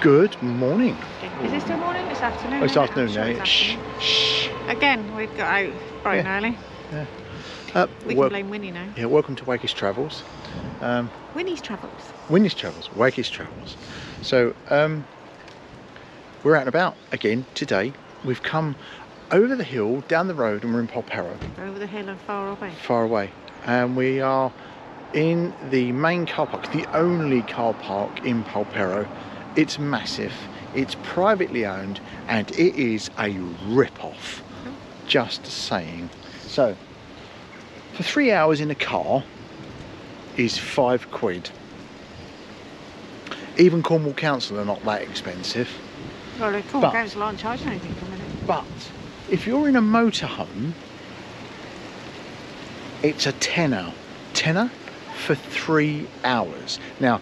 Good morning. Is it still morning? It's afternoon. Oh, it's afternoon Sure now. it's Shh, afternoon. shh. Again, we've got out bright and early. Yeah. We can blame Winnie now. Yeah, welcome to Waggies Travels. Winnie's Travels. Winnie's Travels, Waggies Travels. So, we're out and about again today. We've come over the hill, down the road, and we're in Polperro. Over the hill and far away. Far away. And we are in the main car park, the only car park in Polperro. It's massive, it's privately owned, and it is a rip-off. Just saying. So, for 3 hours in a car is £5. Even Cornwall Council are not that expensive. Well, the Cornwall Council aren't charging anything for a minute. But if you're in a motorhome, it's a tenner for 3 hours. Now,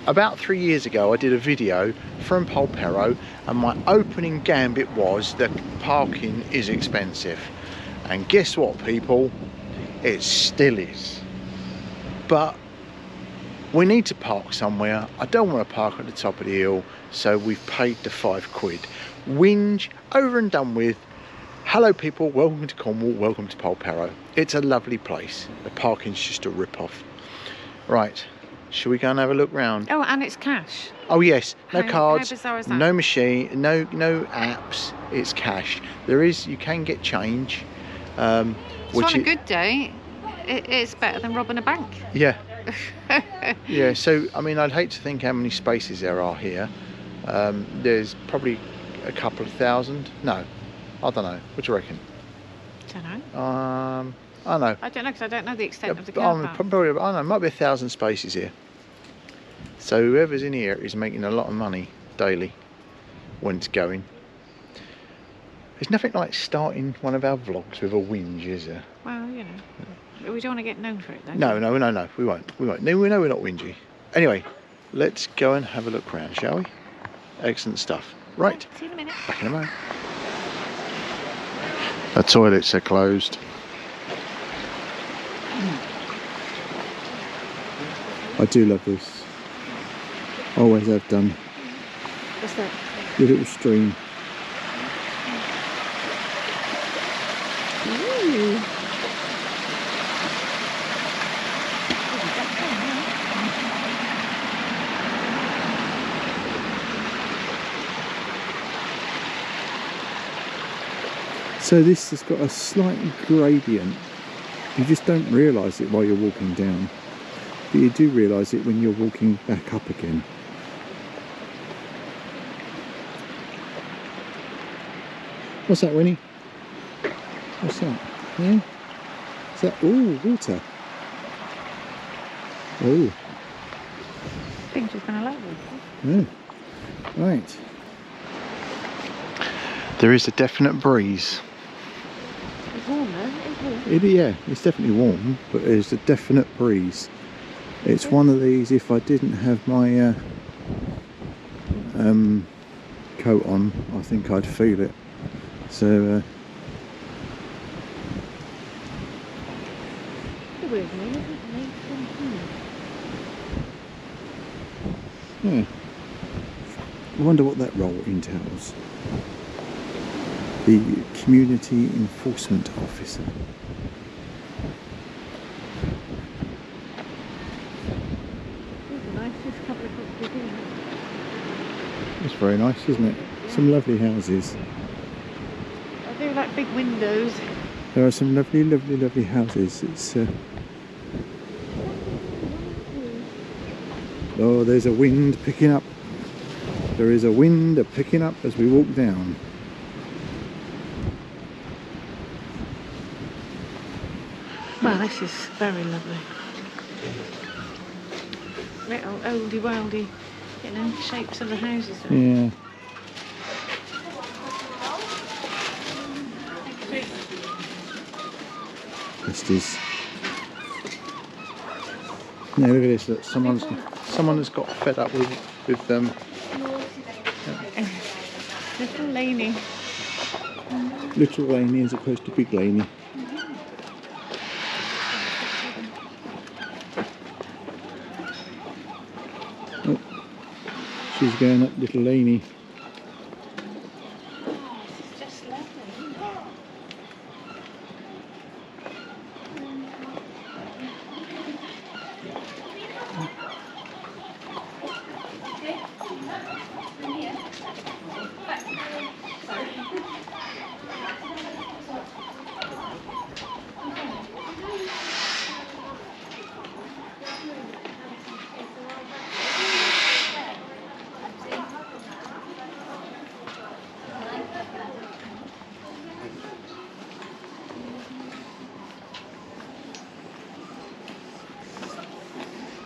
about 3 years ago, I did a video from Polperro, and my opening gambit was that parking is expensive. And guess what, people? It still is. But we need to park somewhere. I don't want to park at the top of the hill, so we've paid the £5. Whinge over and done with. Hello people, welcome to Cornwall, welcome to Polperro. It's a lovely place. The parking's just a rip-off. Right, shall we go and have a look round? Oh, and it's cash. Oh yes, no cards, how bizarre is that? no machine, no apps, it's cash. There is, you can get change. So on a good day, it's better than robbing a bank. Yeah. Yeah, so I mean, I'd hate to think how many spaces there are here. There's probably a couple of thousand. No, I don't know. What do you reckon? Don't know. I don't know. I don't know, because I don't know the extent of the car park. Probably, I don't know, might be 1,000 spaces here. So whoever's in here is making a lot of money daily when it's going. There's nothing like starting one of our vlogs with a whinge, is there? Well, you know. But we don't want to get known for it, though. No, we won't. No, we know we're not whingy. Anyway, let's go and have a look around, shall we? Excellent stuff. Right, see you in a minute. Back in a moment. The toilets are closed. I do love this. Always have done. What's that? The little stream. Ooh. So this has got a slight gradient. You just don't realise it while you're walking down, but you do realise it when you're walking back up again. What's that, Winnie? What's that? Yeah? Is that, ooh, water. Oh. I think she's going to like it. Yeah. Right. There is a definite breeze. It's warm though, isn't it? Yeah, it's definitely warm, but there's a definite breeze. It's one of these, if I didn't have my coat on, I think I'd feel it. So, yeah. I wonder what that role entails. The Community Enforcement Officer. It's very nice, isn't it? Some lovely houses. I do like big windows. There are some lovely, lovely, lovely houses. It's oh, there's a wind picking up. There is a wind picking up as we walk down. Well, this is very lovely. Little oldie-worldy, you know, shapes of the houses. Yeah. This is. Yeah, look at this. Look, someone has got fed up with them. Little Laney. Little Laney as opposed to Big Laney. She's going up Little Laney. It's just lovely.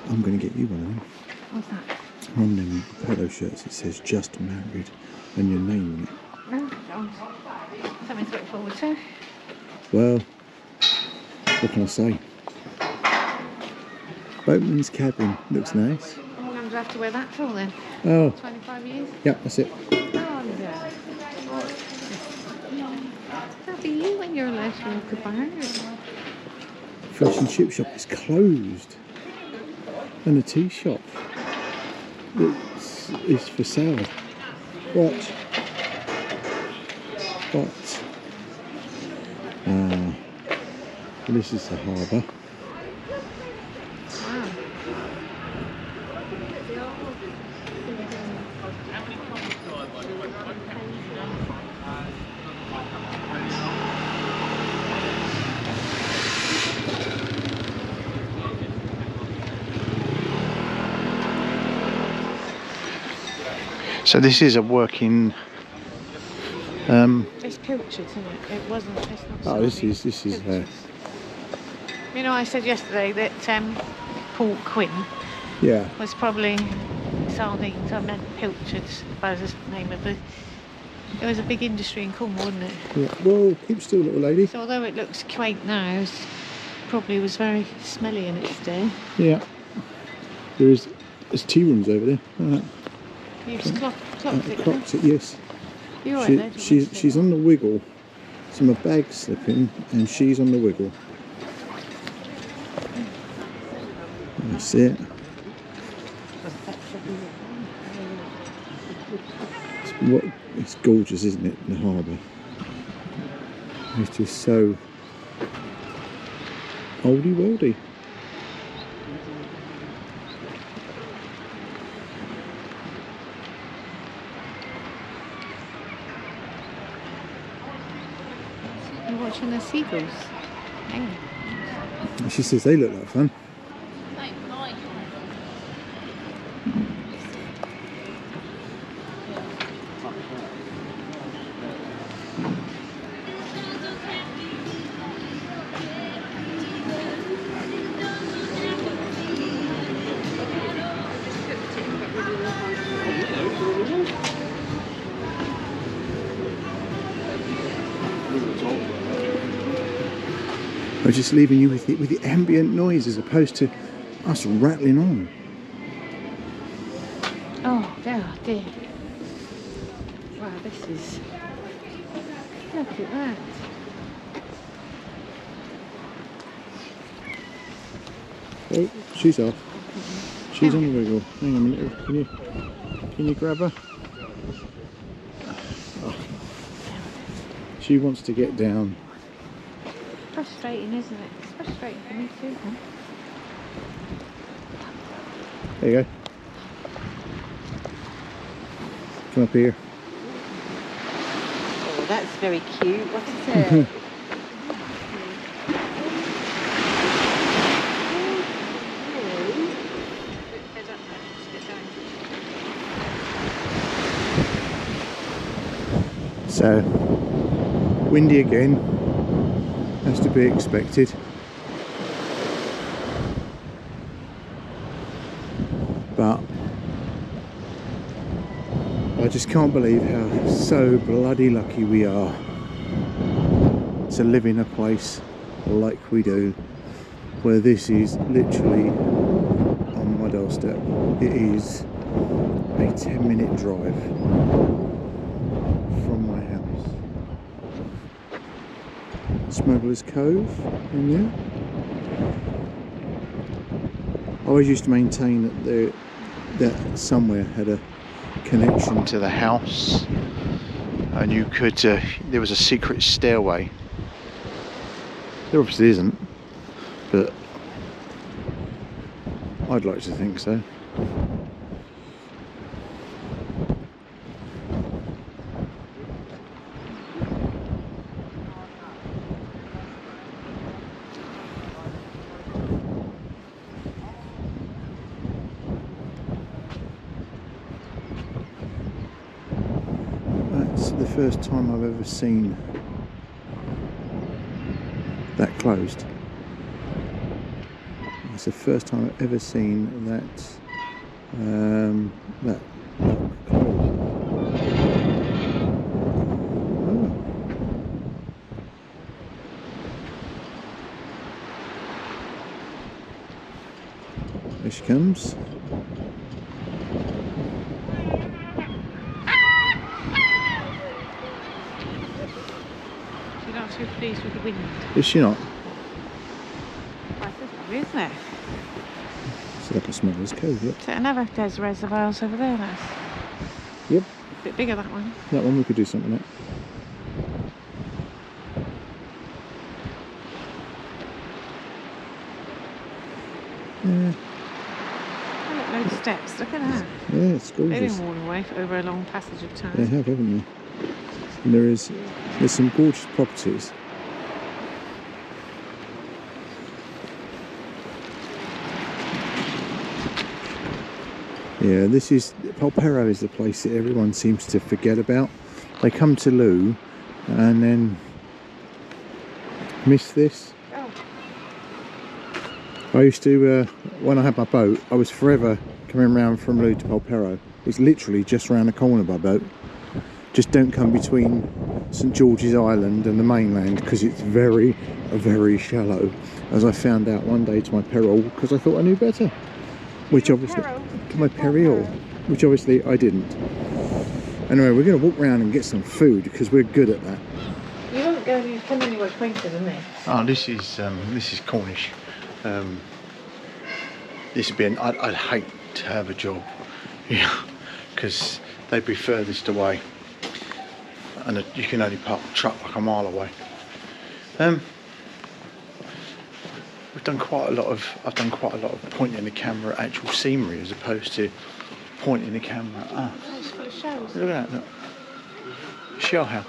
I'm going to get you one of them. What's that? On them polo shirts it says just married and your name on it. Oh, something to look forward to. Well, what can I say? Boatman's cabin looks nice. How long do I have to wear that for then? Oh, 25 years? yeah, that's it. Oh no. That'll be you when you're allowed to walk about. Fish and chip shop is closed. And the tea shop is for sale. What? This is the harbour. Wow. So this is a working. It's pilchards, isn't it? It wasn't. It's not. Oh, this is. Pilchards. You know, I said yesterday that Port Quinn Yeah. was probably sardines. I meant pilchards, by the name of it. It was a big industry in Cornwall, wasn't it? Yeah. Well, keep still, little lady. So although it looks quaint now, it probably was very smelly in its day. Yeah. There's tea rooms over there. You've clocked it. Clocked it, yes. You're right there. She's on the wiggle. So my bag's slipping and she's on the wiggle. That's it. It's gorgeous, isn't it, the harbour? It's just so oldie-worldy. You're watching the seagulls. Hang on. She says they look like fun. I'm just leaving you with the ambient noise as opposed to us rattling on. Oh, dear. Wow, this is... Look at that. Oh, she's off. She's on the wiggle. Hang on a minute. Can you grab her? Oh. She wants to get down. Frustrating, isn't it? It's frustrating for me too, huh? There you go. Come up here. Oh, that's very cute. What is it? So, windy again. Has to be expected. But I just can't believe how so bloody lucky we are to live in a place like we do, where this is literally on my doorstep. It is a 10-minute drive from my house. Smuggler's Cove in there. I always used to maintain that somewhere had a connection to the house, and you could there was a secret stairway. There obviously isn't, but I'd like to think so. That's the first time I've ever seen that closed. It's the first time I've ever seen that that closed. Oh. There she comes. She's not too pleased with the wind. Is she not? I think there is, isn't it? So I can smell this cove, yep. Is it another Des reservoirs over there? That's Yep. a bit bigger, that one. That one we could do something like that. Yeah. Oh, look, loads of steps. Look at that. Yeah, it's They've gorgeous. been worn away over a long passage of time. They have, haven't they? And there's some gorgeous properties. Yeah, this is Polperro is the place that everyone seems to forget about. They come to Loo and then miss this. Oh. I used to, when I had my boat, I was forever coming round from Loo to Polperro. It's literally just round the corner by boat. Just don't come between St George's Island and the mainland because it's very, very shallow. As I found out one day to my peril, because I thought I knew better. Which obviously, to my peril, which obviously I didn't. Anyway, we're going to walk around and get some food because we're good at that. You won't go and come anywhere closer than this. Oh, this is Cornish. This would be I'd hate to have a job, yeah, because they'd be furthest away, and you can only park the truck like a mile away. I've done quite a lot of pointing the camera at actual scenery as opposed to pointing the camera at us. It's full of shells. Look at that, look. Shell house.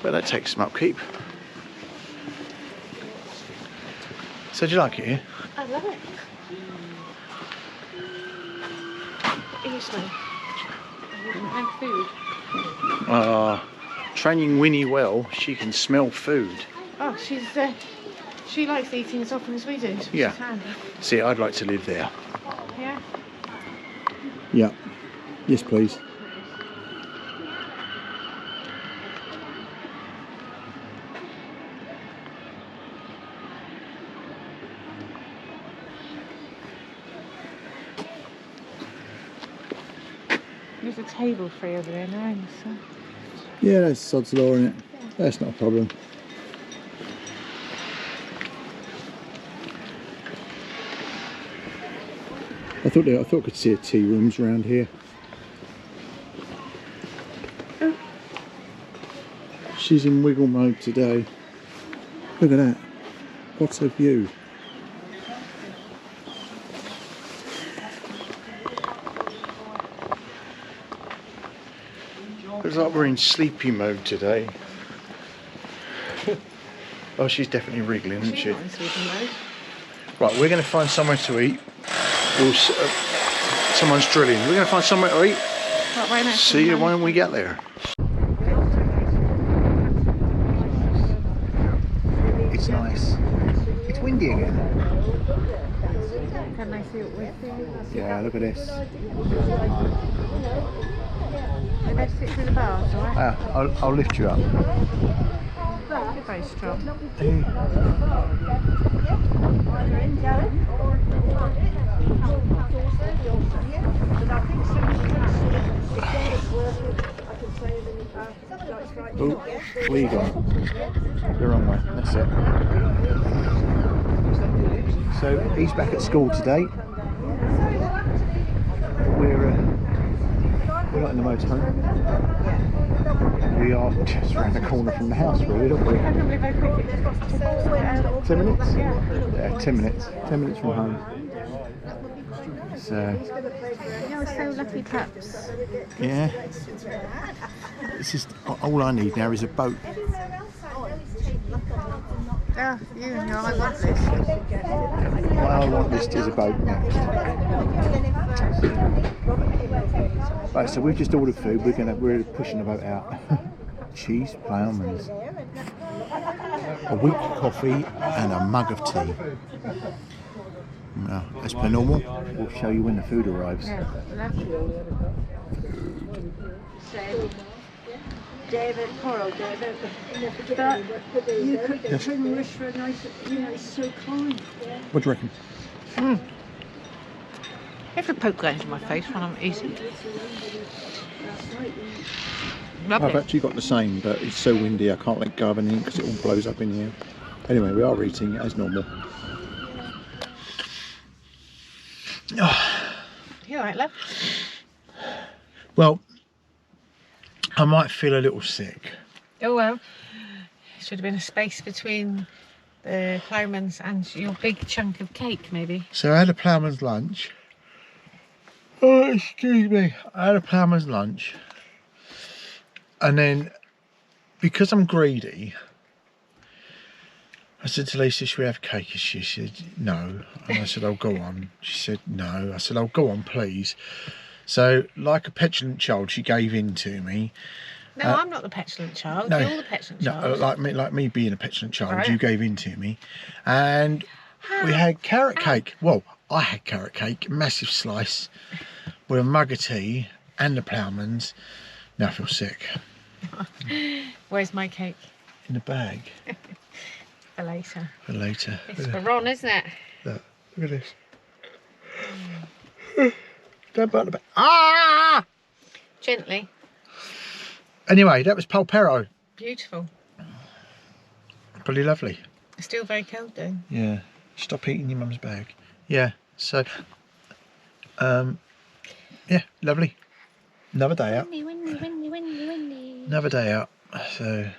But that takes some upkeep. So do you like it here? I love it. Easily. And food. Training Winnie well, she can smell food. Oh, she likes eating as often as we do. So Yeah. she's handy. See, I'd like to live there. Yeah. Yeah. Yes, please. There's a table free over there now in the sun. Yeah, that's sod's law, isn't it? That's not a problem. I thought I could see a tea rooms around here. Oh. She's in wiggle mode today. Look at that. What a view. Looks like we're in sleepy mode today. Oh, she's definitely wriggling, isn't she? She's not in sleeping mode. Right, we're going to find somewhere to eat. Someone's drilling. We're going to find somewhere to eat. Right next to See you the when we get there. It's nice. It's windy again. Can I see what we're seeing? Yeah, look at this. Let's sit through the bars, alright? I'll lift you up. You're very strong. Oh, where you going? The wrong way. That's it. So he's back at school today. We're not in the motorhome. We are just around the corner from the house, really, aren't we? 10 minutes? Yeah, 10 minutes. 10 minutes from home. So. You're so lucky, Taps. Yeah. It's just all I need now is a boat. Oh, you and your I want this. What I want list is a boat next. Right, so we've just ordered food. We're pushing the boat out. Cheese, ploughmans, a weak coffee, and a mug of tea. Now, as per normal, we'll show you when the food arrives. Yeah, David, poor old David. But you could bring wish for a nice, you know, he's so kind. What do you reckon? If the poke goes into my face when I'm eating. I've actually got the same, but it's so windy I can't let go of anything because it all blows up in here. Anyway, we are eating as normal. You alright, love? Well, I might feel a little sick. Oh well. Should have been a space between the ploughman's and your big chunk of cake, maybe. So I had a ploughman's lunch. Oh, excuse me. I had a ploughman's lunch. And then, because I'm greedy, I said to Lisa, should we have cake? And she said, no. And I said, oh, go on. She said, no. I said, oh, go on, please. So, like a petulant child, she gave in to me. No, I'm not the petulant child. No, You're the petulant child. like me being a petulant child, Right. You gave in to me. And we had carrot cake. Well, I had carrot cake, massive slice, with a mug of tea and the ploughman's. Now I feel sick. Where's my cake? In the bag. For later. For later. It's for Ron, isn't it? Look at this. Don't bite the bag. Ah! Gently. Anyway, that was Polperro. Beautiful. Pretty lovely. Still very cold though. Yeah. Stop eating your mum's bag. Yeah. So, yeah, lovely. Another day out. Windy. Another day out. So.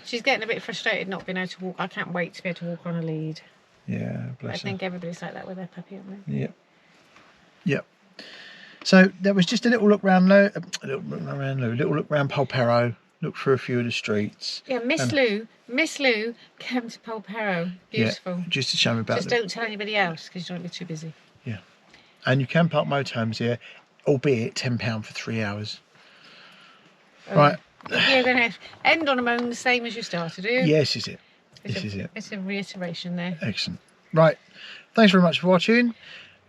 She's getting a bit frustrated not being able to walk. I can't wait to be able to walk on a lead. Yeah, I bless her. think everybody's like that with their puppy, aren't they? Yep. Yep. So there was just a little look round, a little look round Polperro. Look through a few of the streets. Yeah, Miss Lou came to Polperro. Beautiful. Yeah, just to show me about Just it. don't tell anybody else because you don't want to be too busy. Yeah. And you can park motorhomes here, albeit £10 for 3 hours. Right. You're going to end on a moan the same as you started, are you? Yes, is it. This is it. It's a reiteration there. Excellent. Right. Thanks very much for watching.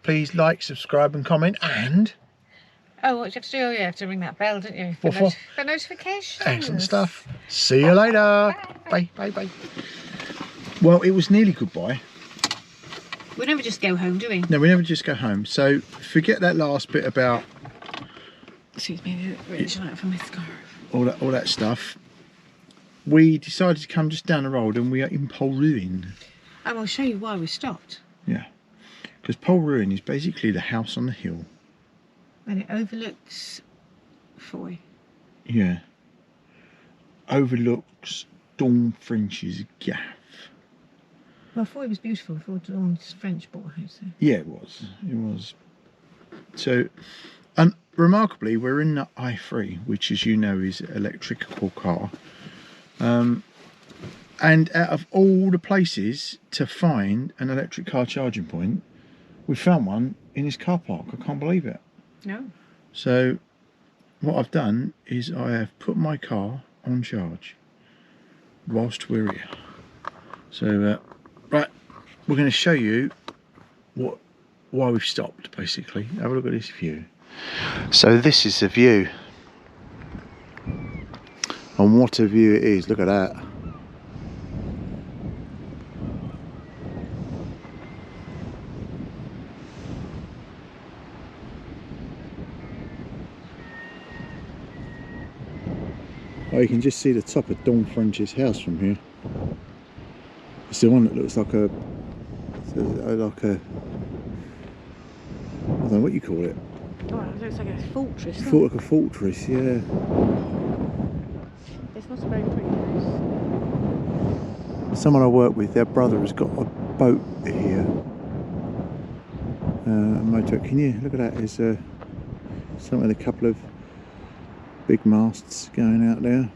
Please like, subscribe and comment. And... Oh, what do you have to do? Oh, you have to ring that bell, don't you? What for? For notifications. Excellent stuff. See you later. Bye. Bye. Bye. Well, it was nearly goodbye. We never just go home, do we? No, we never just go home. So forget that last bit about... Excuse me, reaching out for my scarf. All that stuff. We decided to come just down the road and we are in Polruan. I will show you why we stopped. Yeah. Because Polruan is basically the house on the hill. And it overlooks Foy. Yeah. Overlooks Dawn French's gaff. Well, Foy was beautiful before Dawn's French bought a house there. Yeah, it was. It was. So, and remarkably, we're in the i3, which, as you know, is an electrical car. And out of all the places to find an electric car charging point, we found one in this car park. I can't believe it. No. So, what I've done is I have put my car on charge whilst we're here. So, right, we're going to show you why we've stopped, basically. Have a look at this view. So this is the view. And what a view it is, look at that. Oh, you can just see the top of Dawn French's house from here. It's the one that looks like a So like a, I don't know what you call it. Oh, it looks like a fortress. Like a fortress, yeah. It's not a very pretty house. Someone I work with, their brother has got a boat here. A motor. Can you look at that? There's something with a couple of big masts going out there.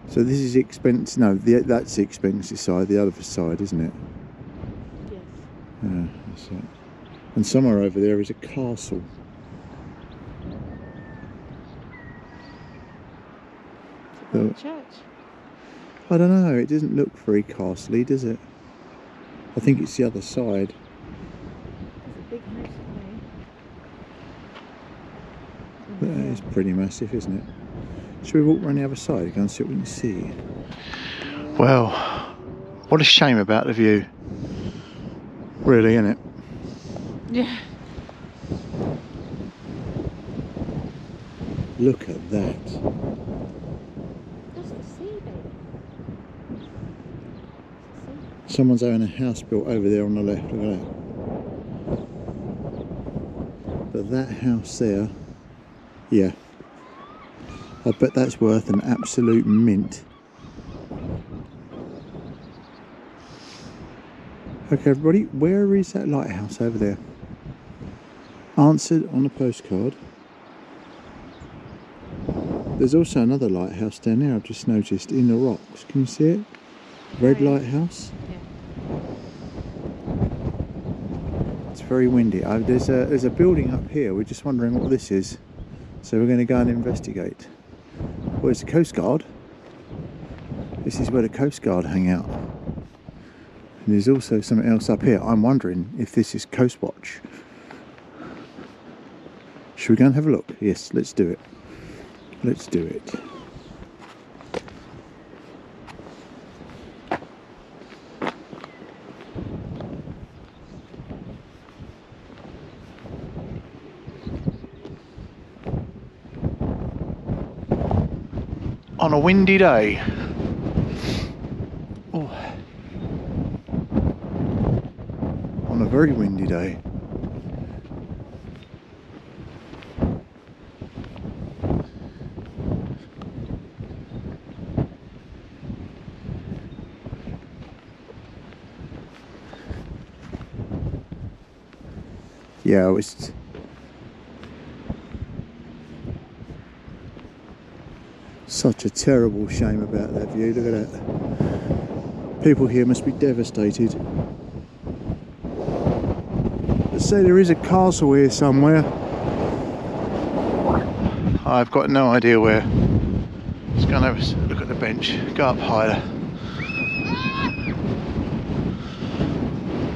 So this is expensive. No, that's the expensive side. The other side, isn't it? Yes. Yeah, that's it. And somewhere over there is a castle. It's a church. I don't know. It doesn't look very castle-y, does it? I think it's the other side. There's a big house But it's pretty massive, isn't it? Should we walk around the other side and go and see what we can see? Well, what a shame about the view. Really, isn't it? Yeah. Look at that. That's the sea, babe. Someone's having a house built over there on the left. Look at that. But that house there, yeah. I bet that's worth an absolute mint. Okay, everybody, where is that lighthouse over there? Answered on the postcard. There's also another lighthouse down there, I've just noticed, in the rocks. Can you see it? Red lighthouse. Yeah. It's very windy. There's a building up here. We're just wondering what this is. So we're going to go and investigate. Well, it's the Coast Guard. This is where the Coast Guard hang out. And there's also something else up here. I'm wondering if this is Coast Watch. Should we go and have a look? Yes, let's do it. Let's do it. On a windy day. Oh. On a very windy day. Yeah, it's such a terrible shame about that view. Look at that. People here must be devastated. Let's say there is a castle here somewhere. I've got no idea where. Let's go and have a look at the bench. Go up higher.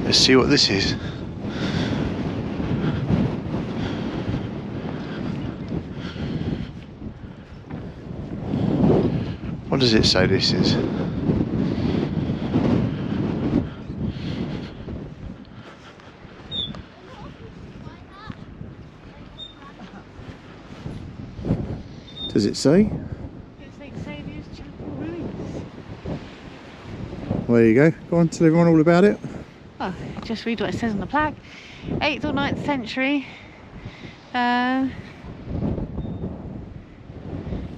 Let's see what this is. What does it say this is? Does it say? It's like Saviour's Chapel ruins. Well, there you go. Go on, tell everyone all about it. Oh, just read what it says on the plaque. 8th or 9th century.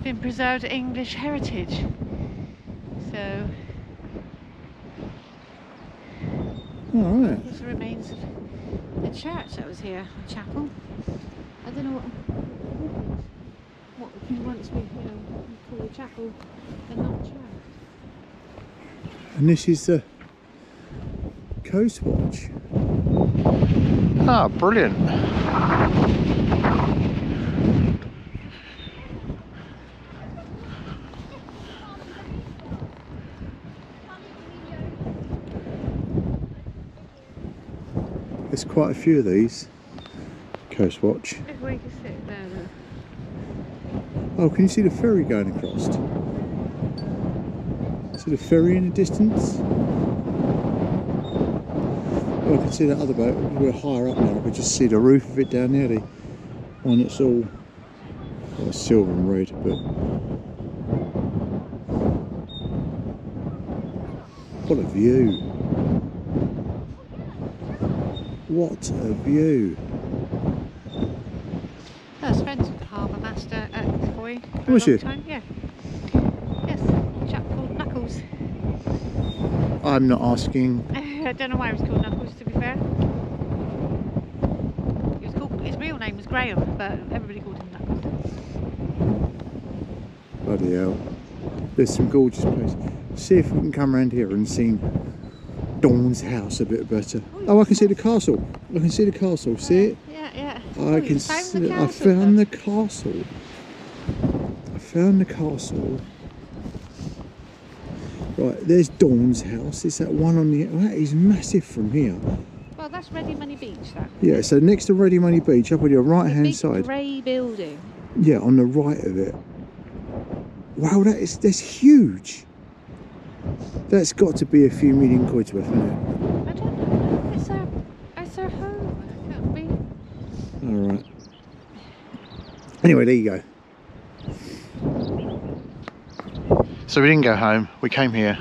Been preserved English heritage. So, Alright. here's the remains of the church that was here, a chapel. I don't know what you once we call a chapel and not church. And this is the Coast Watch. Ah, brilliant. There's quite a few of these. Coast Watch. If we could sit there. Oh, can you see the ferry going across? See the ferry in the distance? Oh, I can see that other boat. We're higher up now. I can just see the roof of it down there. The one that's all silver and red, but What a view. What a view. I was friends with the harbour master at Foy for Was a long you? time. Yeah. Yes, a chap called Knuckles. I'm not asking. I don't know why it was called Knuckles, to be fair. He was called, his real name was Graham, but everybody called him Knuckles. Bloody hell. There's some gorgeous places. See if we can come around here and see Dawn's house a bit better. Oh, I can see the castle. I can see the castle. See it? Yeah. I can see it. I found the castle. I found the castle. Right, there's Dawn's house. It's that one on the... Oh, that is massive from here. Well, that's Ready Money Beach, that. Yeah, so next to Ready Money Beach, up on your right-hand side. Grey building. Yeah, on the right of it. Wow, that's huge. That's got to be a few million quid's worth, isn't it? I don't know. It's our home. It can't be. All right. Anyway, there you go. So we didn't go home. We came here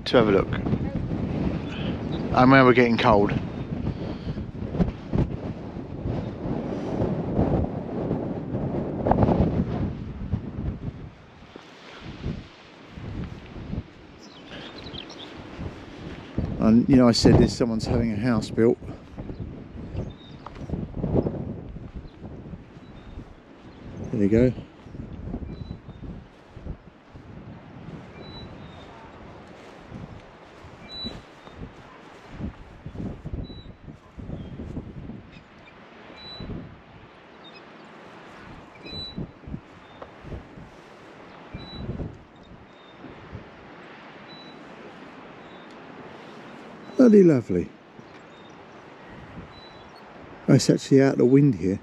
to have a look. And now we're getting cold. And you know, I said this, someone's having a house built. There you go. Bloody lovely. Oh, it's actually out of the wind here.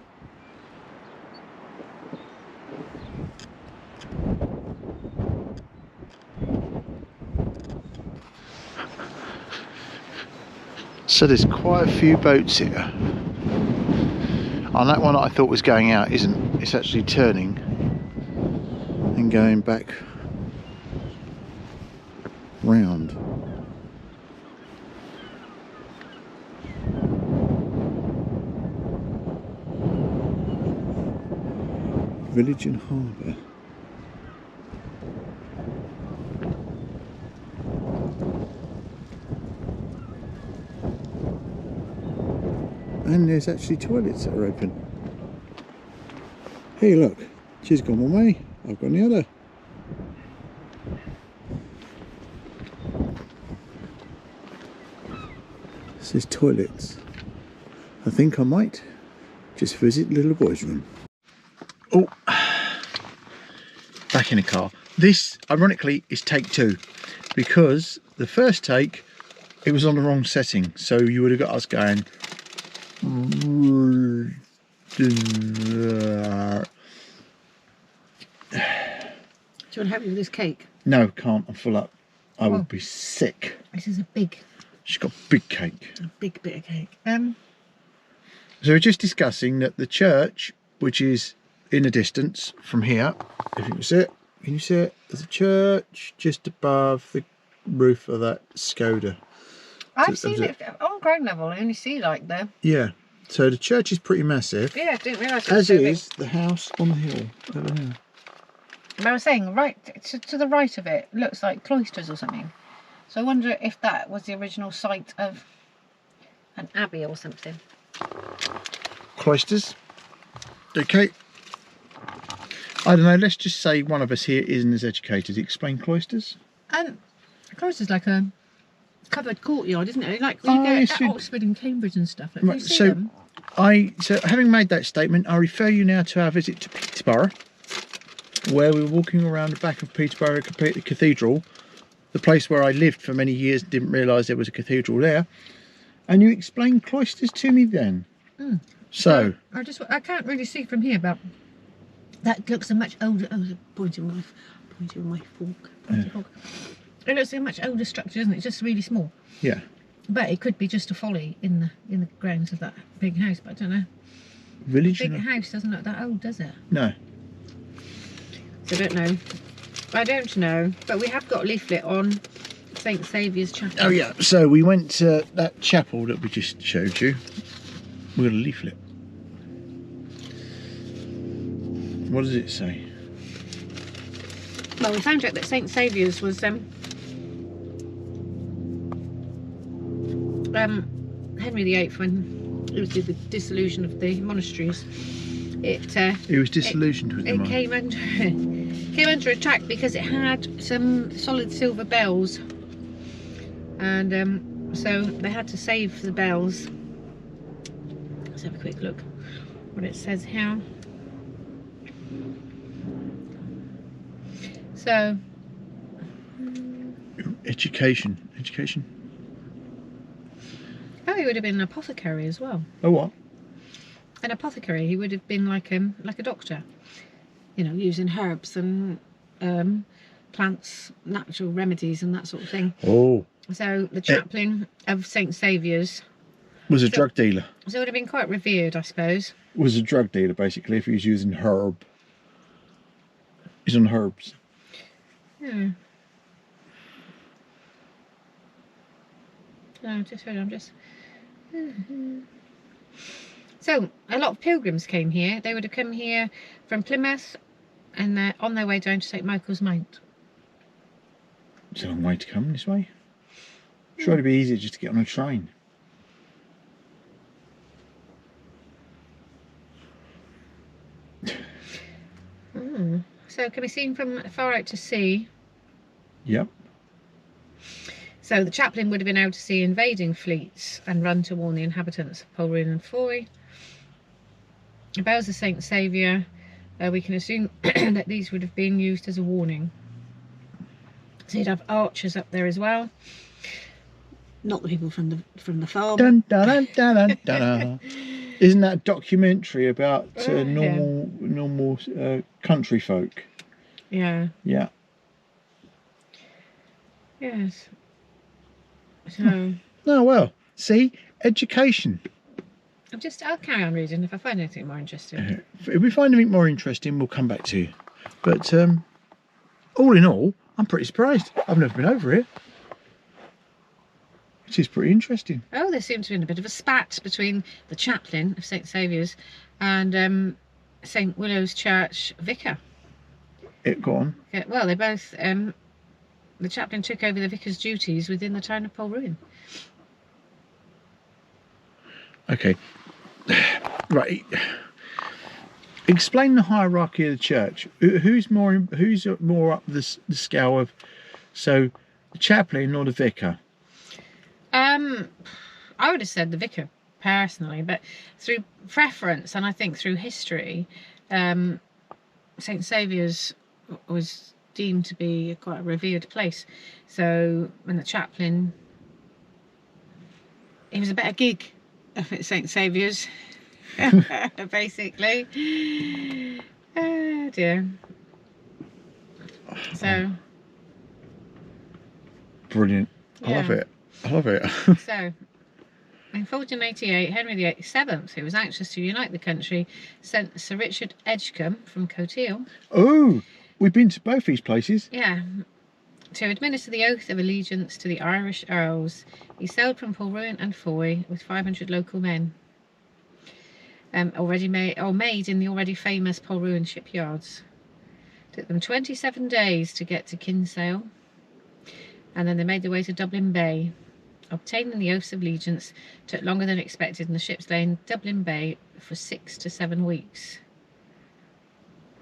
So there's quite a few boats here. And that one that I thought was going out isn't. It's actually turning and going back round. Village and harbour. And there's actually toilets that are open. Hey look, she's gone one way, I've gone the other. This is toilets. I think I might just visit the little boy's room. Oh, back in the car. This, ironically, is take 2 because the first take, it was on the wrong setting. So you would have got us going. Do you want to help me with this cake? No, can't. I'm full up. I will be sick. This is a big... She's got a big cake. A big bit of cake. So we're just discussing that the church, which is in the distance from here, if you can see it, there's a church just above the roof of that Skoda. I've seen it on ground level. I only see like there. Yeah, so the church is pretty massive. Yeah, I didn't realise it was as so is the house on the hill over here. But I was saying, right to the right of it looks like cloisters or something. So I wonder if that was the original site of an abbey or something. Cloisters. Okay. I don't know, let's just say one of us here isn't as educated. Explain cloisters. Cloisters like a covered courtyard, isn't it? Like you get at Oxford and Cambridge and stuff. Like, right, so having made that statement, I refer you now to our visit to Peterborough, where we were walking around the back of Peterborough Cathedral, the place where I lived for many years, didn't realise there was a cathedral there, and you explained cloisters to me then. So I can't really see from here, but that looks a much older. Oh, pointing with my fork. It looks a much older structure, isn't it? It's just really small. Yeah. But it could be just a folly in the grounds of that big house. But I don't know. Village. Big house doesn't look that old, does it? No. So I don't know. I don't know. But we have got a leaflet on St Saviour's Chapel. Oh yeah, so we went to that chapel that we just showed you. We got a leaflet. What does it say? Well, we found out that St Saviour's was Henry VIII, when it was the dissolution of the monasteries. It was disillusioned with them. It came under attack because it had some solid silver bells, and so they had to save the bells. Let's have a quick look what it says here. So Education. oh, he would have been an apothecary as well. Oh what? An apothecary. He would have been like a doctor, you know, using herbs and plants, natural remedies and that sort of thing. Oh. So the chaplain of St Saviour's Was a drug dealer. so it would have been quite revered, I suppose. Was a drug dealer basically if he was using herb. He's on herbs. Yeah. No, I'm just. So a lot of pilgrims came here. They would have come here from Plymouth, and they're on their way down to St Michael's Mount. It's a long way to come this way. Sure, it'd be easier just to get on a train. So it can be seen from far out to sea. Yep. So the chaplain would have been able to see invading fleets and run to warn the inhabitants of Polruan and Foy. The bells of St Saviour, we can assume that these would have been used as a warning. So you'd have archers up there as well. Not the people from the farm. Dun, dun, dun, dun, dun, dun. Isn't that a documentary about normal country folk? Yeah. Yeah. Yes. So. Oh well. See, education. I'll carry on reading if I find anything more interesting. If we find anything more interesting, we'll come back to you. But all in all, I'm pretty surprised. I've never been over here. It is pretty interesting. Oh, there seems to have been a bit of a spat between the chaplain of St Saviour's and St Willow's Church vicar. Go on. Yeah, well, they both, the chaplain took over the vicar's duties within the town of Polruan. Okay. Right. Explain the hierarchy of the church. Who's more up the scale of, so the chaplain or the vicar? I would have said the vicar personally, but through preference and I think through history, St Saviour's was deemed to be quite a revered place. So when the chaplain, he was a better gig at St Saviour's, basically. Oh dear. So. Brilliant. I Yeah. love it. I love it. So, in 1488, Henry VII, who was anxious to unite the country, sent Sir Richard Edgecombe from Coteau. Oh, we've been to both these places. Yeah, to administer the oath of allegiance to the Irish earls. He sailed from Polruan and Foy with 500 local men, made in the already famous Polruan shipyards. Took them 27 days to get to Kinsale, and then they made their way to Dublin Bay. Obtaining the oaths of allegiance took longer than expected, and the ships lay in Dublin Bay for 6 to 7 weeks.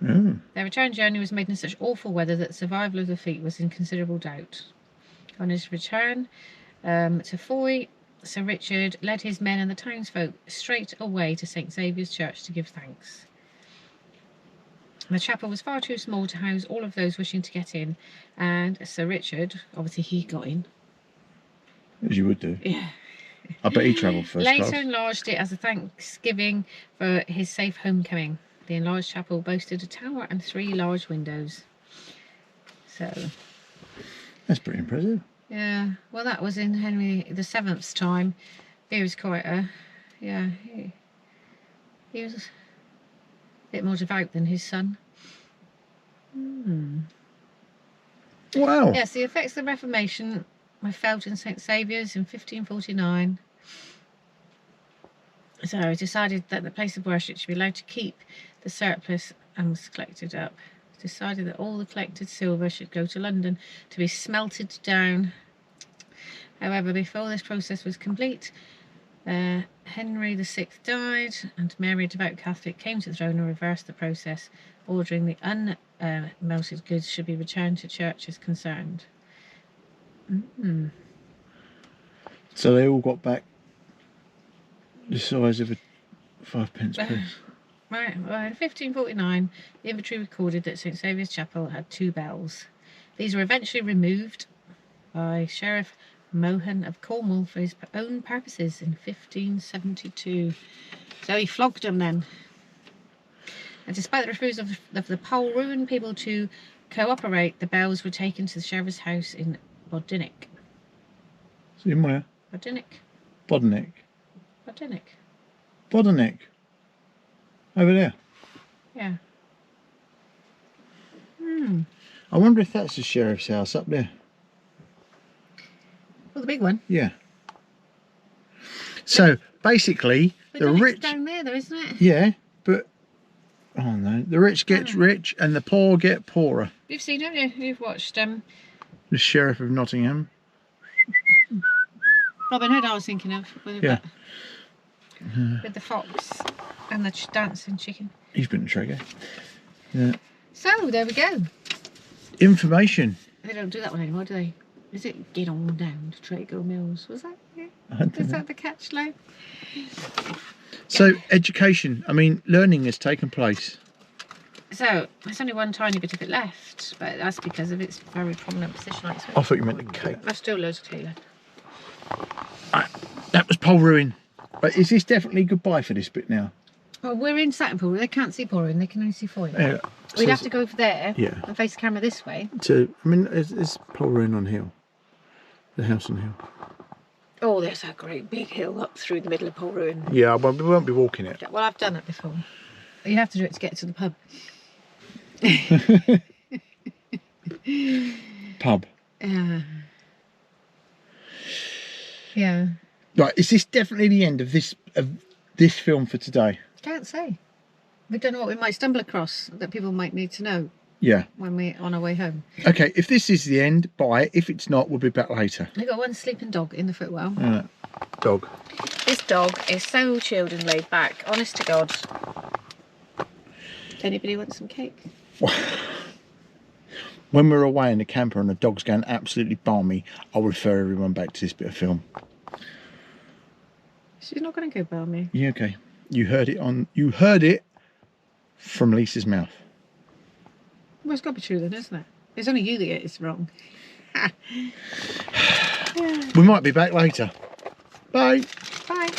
Oh. Their return journey was made in such awful weather that the survival of the fleet was in considerable doubt. On his return to Foy, Sir Richard led his men and the townsfolk straight away to St Saviour's Church to give thanks. The chapel was far too small to house all of those wishing to get in, and Sir Richard, obviously he got in. As you would do. Yeah. I bet he travelled first Later class. enlarged it as a thanksgiving for his safe homecoming. The enlarged chapel boasted a tower and 3 large windows. So. That's pretty impressive. Yeah, well that was in Henry VII's time. He was quite a, yeah, he was a bit more devout than his son. Wow. Yes, the effects of the Reformation I felt in St Saviour's in 1549. So I decided that the place of worship should be allowed to keep the surplus and was collected up. Decided that all the collected silver should go to London to be smelted down. However, before this process was complete, Henry VI died, and Mary, a devout Catholic, came to the throne and reversed the process, ordering the unmelted goods should be returned to churches concerned. So they all got back the size of a 5p piece. Right, well, in 1549, the inventory recorded that St Saviour's Chapel had 2 bells. These were eventually removed by Sheriff Mohun of Cornwall for his own purposes in 1572. So he flogged them then. And despite the refusal of the Polruan people to cooperate, the bells were taken to the sheriff's house in Bodinick. So in where? Bodinick. Bodinick. Bodinick. Bodinick. Over there. Yeah. I wonder if that's the sheriff's house up there. Well, the big one. Yeah. So basically, the rich down there, though, isn't it? Yeah, but oh no, the rich get rich and the poor get poorer. You've seen, haven't you? You've watched The Sheriff of Nottingham. Robin Hood. I was thinking of with, Yeah. with the fox and the dancing chicken. He's been a trigger. Yeah. So there we go. Information. They don't do that one anymore, do they? Is it get on down to Trago Mills? Was that? Yeah. Is that the catch line? So education. I mean, learning has taken place. So there's only one tiny bit of it left, but that's because of its very prominent position. Like I thought you meant the cake. There's still loads of cake left. That was Polruan. But is this definitely goodbye for this bit now? Well, we're in Saturn. They can't see Polruan, they can only see Foy. Yeah. We'd have to go over there and face the camera this way. So, I mean, is Polruan on hill? The house on hill? Oh, there's a great big hill up through the middle of Polruan. Yeah, we won't be walking it. Well, I've done it before. You have to do it to get to the pub. Pub. Yeah. Right, is this definitely the end of this film for today? Can't say. We don't know what we might stumble across that people might need to know. Yeah. When we're on our way home. Okay, if this is the end, bye. If it's not, we'll be back later. We've got one sleeping dog in the footwell. Dog. This dog is so chilled and laid back, honest to God. Anybody want some cake? When we're away in the camper and the dog's going absolutely balmy, I'll refer everyone back to this bit of film. She's not going to go balmy. Yeah, okay. You heard it from Lisa's mouth. Well, it's got to be true then, isn't it? It's only you that get it wrong. We might be back later. Bye. Bye.